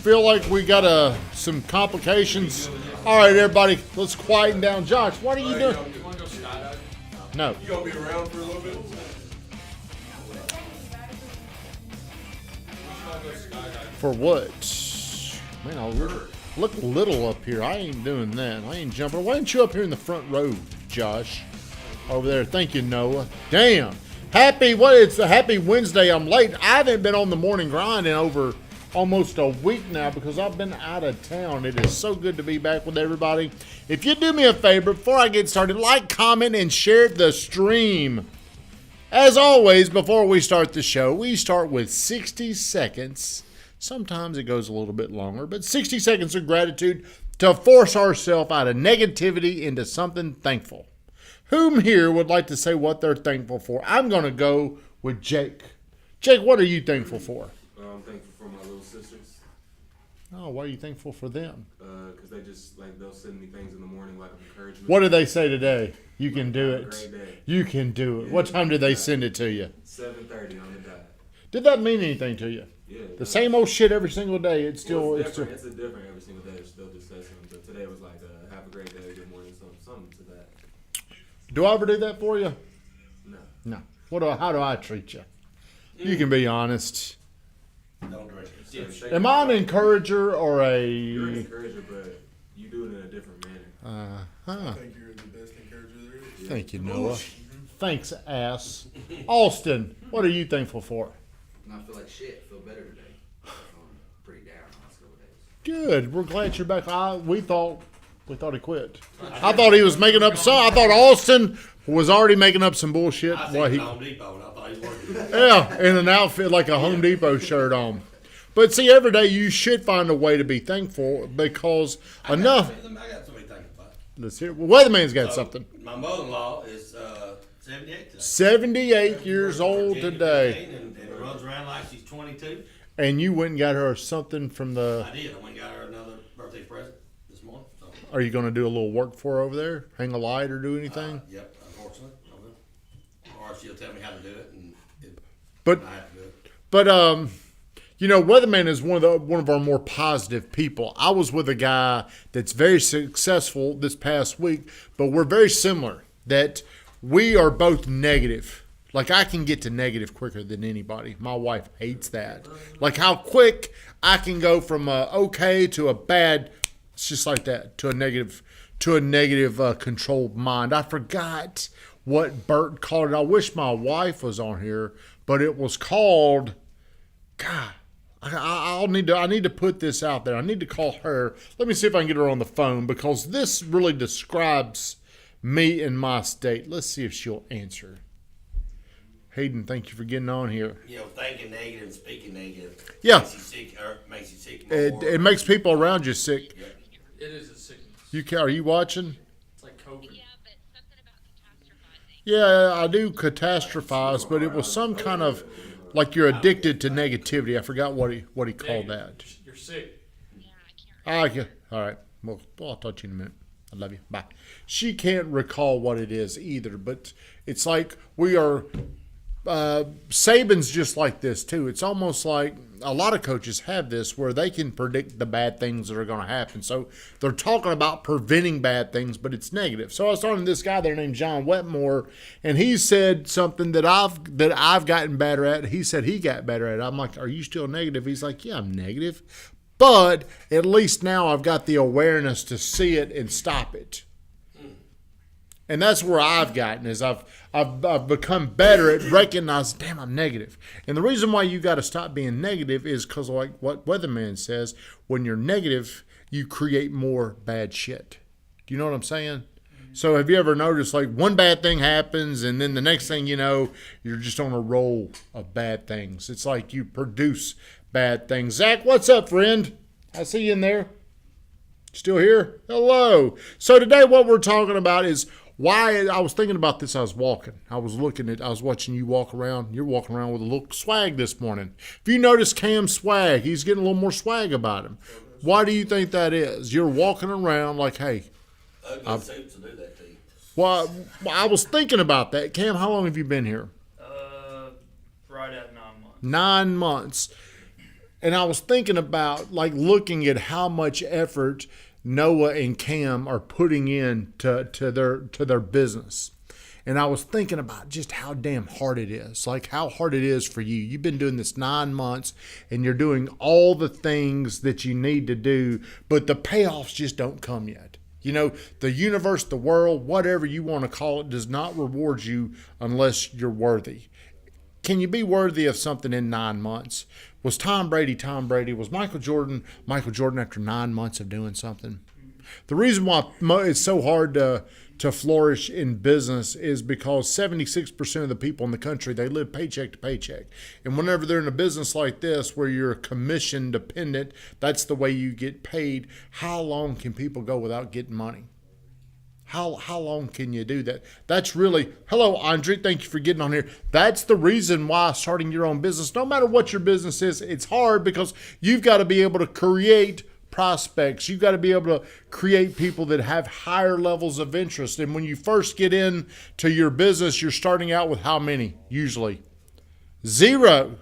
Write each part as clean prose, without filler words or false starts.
Feel like we got some complications. All right, everybody, let's quieten down. Josh, what are you doing? You want to go skydiving? No. You gonna be around for a little bit? For what? Man, I look little up here. I ain't doing that. I ain't jumping. Why ain't you up here in the front row, Josh? Over there. Thank you, Noah. Damn. It's a happy Wednesday. I'm late. I haven't been on the morning grind in over almost a week now because I've been out of town. It is so good to be back with everybody. If you do me a favor, before I get started, like, comment, and share the stream. As always, before we start the show, we start with 60 seconds. Sometimes it goes a little bit longer, but 60 seconds of gratitude to force ourselves out of negativity into something thankful. Whom here would like to say what they're thankful for? I'm going to go with Jake. Jake, what are you thankful for? I'm thankful for my little sisters. Oh, why are you thankful for them? Because they just, they'll send me things in the morning like encouragement. What did they say today? You can do it. Great day. You can do it. Yeah. What time did they send it to you? 7:30 on the dot. Did that mean anything to you? Yeah. The same old shit every single day. It's still. It's different every single day. It still just says something. But today was like, have a great day, good morning, something to that. Do I ever do that for you? No. No. How do I treat you? You can be honest. Don't drink it. Am I an encourager or a... You're an encourager, but you do it in a different manner. I think you're the best encourager there is. Thank you, Noah. Thanks, ass. Austin, what are you thankful for? I feel like shit. I feel better today. I'm pretty down the last couple days. Good. We're glad you're back. We thought he quit. I thought he was making up some. I thought Austin was already making up some bullshit. I seen Home Depot and I thought he was working. Yeah, in an outfit like a Home Depot shirt on. But see, every day you should find a way to be thankful because I enough. got something to think about. Let's hear. Weatherman's got something. My mother-in-law is 78 today. 78 years old today. And runs around like she's 22. And you went and got her something from the... I did. I went and got her another birthday present this morning. So. Are you going to do a little work for her over there? Hang a light or do anything? Yep, unfortunately. I will. Or she'll tell me how to do it. And but, I have to do it. But, you know, Weatherman is one of our more positive people. I was with a guy that's very successful this past week, but we're very similar. That we are both negative. Like, I can get to negative quicker than anybody. My wife hates that. Like, how quick I can go from a okay to a bad, it's just like that, to a negative controlled mind. I forgot what Bert called it. I wish my wife was on here, but it was called, God, I need to put this out there. I need to call her. Let me see if I can get her on the phone because this really describes me and my state. Let's see if she'll answer. Hayden, thank you for getting on here. You know, thinking negative and speaking negative. Yeah. Makes you sick more. It makes people around you sick. Yeah. It is a sickness. Are you watching? It's like COVID. Yeah, but something about catastrophizing. Yeah, I do catastrophize, but it was some kind of like you're addicted to negativity. I forgot what he called that. You're sick. Yeah, I can't All right. Well, I'll talk to you in a minute. I love you. Bye. She can't recall what it is either, but it's like we are. Saban's just like this too. It's almost like a lot of coaches have this where they can predict the bad things that are going to happen. So they're talking about preventing bad things, but it's negative. So I was talking to this guy there named John Wetmore, and he said something that I've gotten better at. He said he got better at it. I'm like, are you still negative? He's like, yeah, I'm negative, but at least now I've got the awareness to see it and stop it. And that's where I've gotten is I've become better at recognizing, damn, I'm negative. And the reason why you got to stop being negative is because, like what Weatherman says, when you're negative, you create more bad shit. Do you know what I'm saying? So have you ever noticed, like, one bad thing happens, and then the next thing you know, you're just on a roll of bad things. It's like you produce bad things. Zach, what's up, friend? I see you in there. Still here? Hello. So today what we're talking about is why I was thinking about this. I was walking. I was watching you walk around. You're walking around with a little swag this morning. If you notice Cam's swag, he's getting a little more swag about him. Why do you think that is? You're walking around like, hey. Ugly suits will do that to you. Well, I was thinking about that. Cam, how long have you been here? Right at 9 months. 9 months. And I was thinking about like looking at how much effort Noah and Cam are putting in to their business. And I was thinking about just how damn hard it is, like how hard it is for you. You've been doing this 9 months and you're doing all the things that you need to do, but the payoffs just don't come yet. You know, the universe, the world, whatever you want to call it, does not reward you unless you're worthy. Can you be worthy of something in 9 months? Was Tom Brady Tom Brady? Was Michael Jordan after 9 months of doing something? The reason why it's so hard to flourish in business is because 76% of the people in the country, they live paycheck to paycheck. And whenever they're in a business like this where you're commission dependent, that's the way you get paid. How long can people go without getting money? How long can you do that? That's really, hello, Andre, thank you for getting on here. That's the reason why starting your own business, no matter what your business is, it's hard because you've got to be able to create prospects. You've got to be able to create people that have higher levels of interest. And when you first get into your business, you're starting out with how many? Usually 0.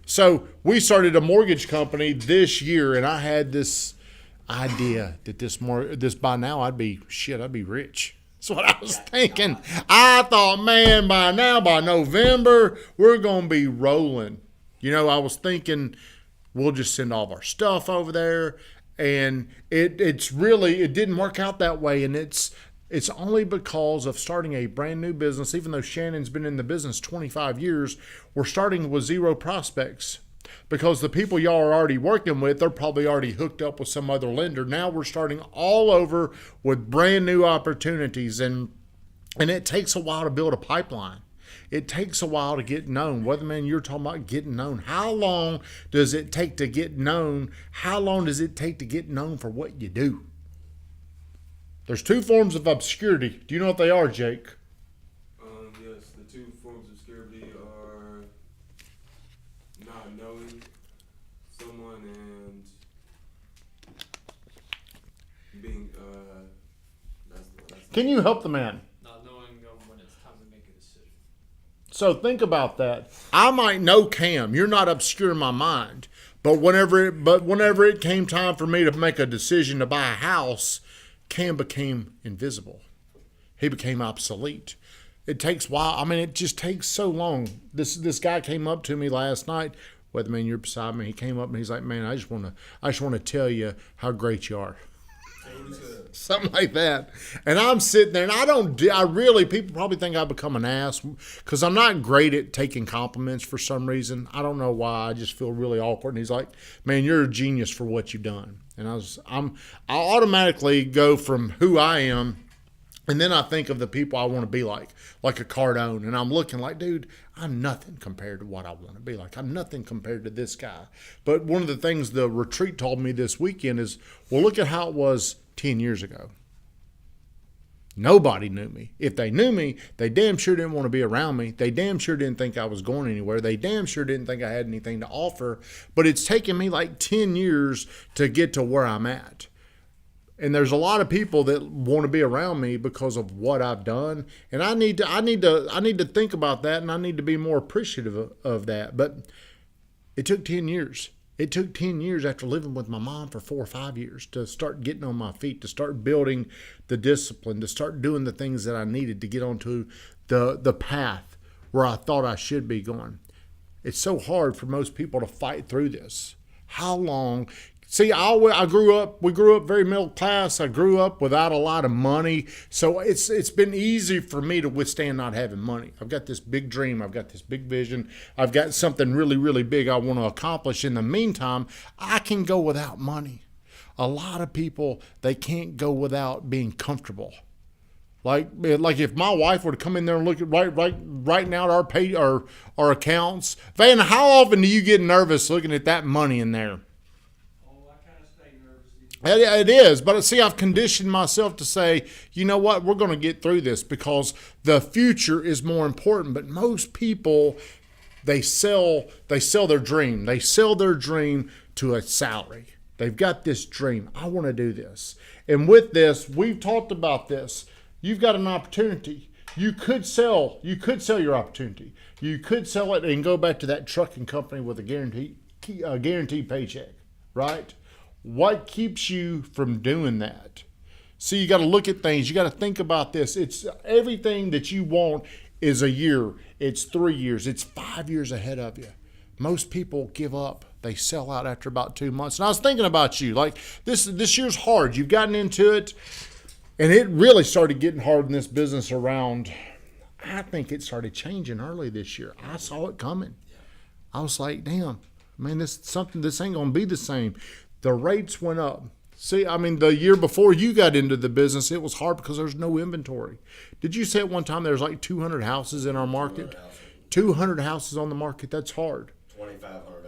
So we started a mortgage company this year, and I had this idea that this by now I'd be rich. That's what I was thinking. I thought, man, by November, we're going to be rolling. You know, I was thinking we'll just send all of our stuff over there. And it didn't work out that way. And it's only because of starting a brand new business, even though Shannon's been in the business 25 years, we're starting with 0 prospects. Because the people y'all are already working with, they're probably already hooked up with some other lender. Now we're starting all over with brand new opportunities. And it takes a while to build a pipeline. It takes a while to get known. Weatherman, you're talking about getting known. How long does it take to get known? How long does it take to get known for what you do? There's 2 forms of obscurity. Do you know what they are, Jake? Yes, the 2 forms of obscurity are not knowing someone and being that's Can you help the man? Not knowing when it's time to make a decision. So think about that. I might know Cam. You're not obscure in my mind. But whenever it came time for me to make a decision to buy a house, Cam became invisible. He became obsolete. It takes a while. I mean, it just takes so long. This guy came up to me last night. Weatherman, you're beside me. He came up and he's like, man, I just want to tell you how great you are. Something like that. And I'm sitting there, and people probably think I become an ass because I'm not great at taking compliments for some reason. I don't know why. I just feel really awkward. And he's like, man, you're a genius for what you've done. And I automatically go from who I am, and then I think of the people I want to be like a Cardone. And I'm looking like, dude, I'm nothing compared to what I want to be like. I'm nothing compared to this guy. But one of the things the retreat told me this weekend is, well, look at how it was 10 years ago. Nobody knew me. If they knew me, they damn sure didn't want to be around me. They damn sure didn't think I was going anywhere. They damn sure didn't think I had anything to offer. But it's taken me like 10 years to get to where I'm at. And there's a lot of people that want to be around me because of what I've done. And I need to think about that, and I need to be more appreciative of that. But it took 10 years. It took 10 years after living with my mom for 4 or 5 years to start getting on my feet, to start building the discipline, to start doing the things that I needed to get onto the path where I thought I should be going. It's so hard for most people to fight through this. How long? See, we grew up very middle class. I grew up without a lot of money. So it's been easy for me to withstand not having money. I've got this big dream. I've got this big vision. I've got something really, really big I want to accomplish. In the meantime, I can go without money. A lot of people, they can't go without being comfortable. Like if my wife were to come in there and look at right now at our accounts, Van, how often do you get nervous looking at that money in there? It is, but see, I've conditioned myself to say, you know what, we're going to get through this because the future is more important. But most people, they sell their dream. They sell their dream to a salary. They've got this dream. I want to do this. And with this, we've talked about this. You've got an opportunity. You could sell your opportunity. You could sell it and go back to that trucking company with a guaranteed a guaranteed paycheck, right? What keeps you from doing that? See, you got to look at things. You got to think about this. It's everything that you want is a year. It's 3 years. It's 5 years ahead of you. Most people give up. They sell out after about 2 months. And I was thinking about you. Like this year's hard. You've gotten into it, and it really started getting hard in this business around. I think it started changing early this year. I saw it coming. I was like, damn, man, this ain't gonna be the same. The rates went up. See, I mean, the year before you got into the business, it was hard because there's no inventory. Did you say at one time there's like 200 houses in our market? 200 houses on the market. That's hard. 2,500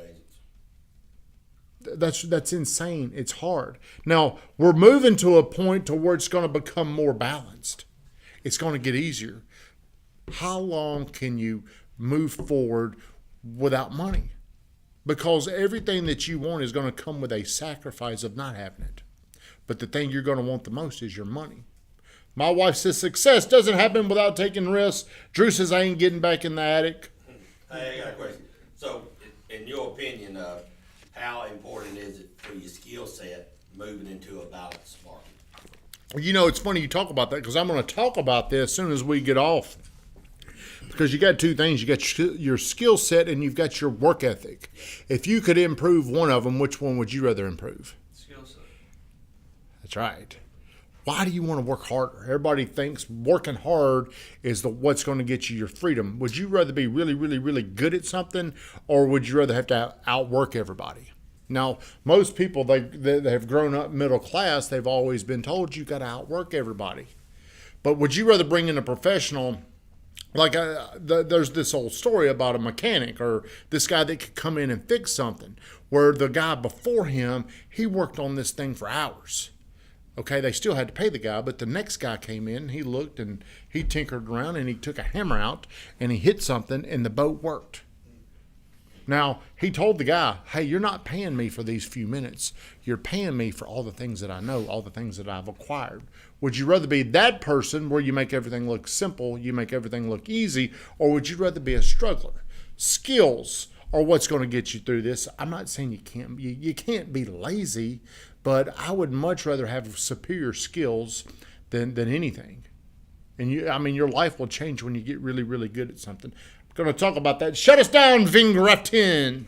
agents. That's insane. It's hard. Now, we're moving to a point to where it's going to become more balanced. It's going to get easier. How long can you move forward without money? Because everything that you want is going to come with a sacrifice of not having it. But the thing you're going to want the most is your money. My wife says success doesn't happen without taking risks. Drew says I ain't getting back in the attic. Hey, I got a question. So, in your opinion, how important is it for your skill set moving into a balanced market? You know, it's funny you talk about that because I'm going to talk about this as soon as we get off. Because you got two things. You got your skill set and you've got your work ethic. If you could improve one of them, which one would you rather improve? Skill set. That's right. Why do you want to work harder? Everybody thinks working hard is what's going to get you your freedom. Would you rather be really, really, really good at something, or would you rather have to outwork everybody? Now, most people, they have grown up middle class. They've always been told you got to outwork everybody. But would you rather bring in a professional? Like there's this old story about a mechanic or this guy that could come in and fix something, where the guy before him, he worked on this thing for hours. Okay, they still had to pay the guy, but the next guy came in, he looked and he tinkered around and he took a hammer out and he hit something and the boat worked. Now, he told the guy, hey, you're not paying me for these few minutes. You're paying me for all the things that I know, all the things that I've acquired. Would you rather be that person where you make everything look simple, you make everything look easy, or would you rather be a struggler? Skills are what's going to get you through this. I'm not saying you can't be lazy, but I would much rather have superior skills than anything. And your life will change when you get really, really good at something. I'm going to talk about that. Shut us down, Vingrattin.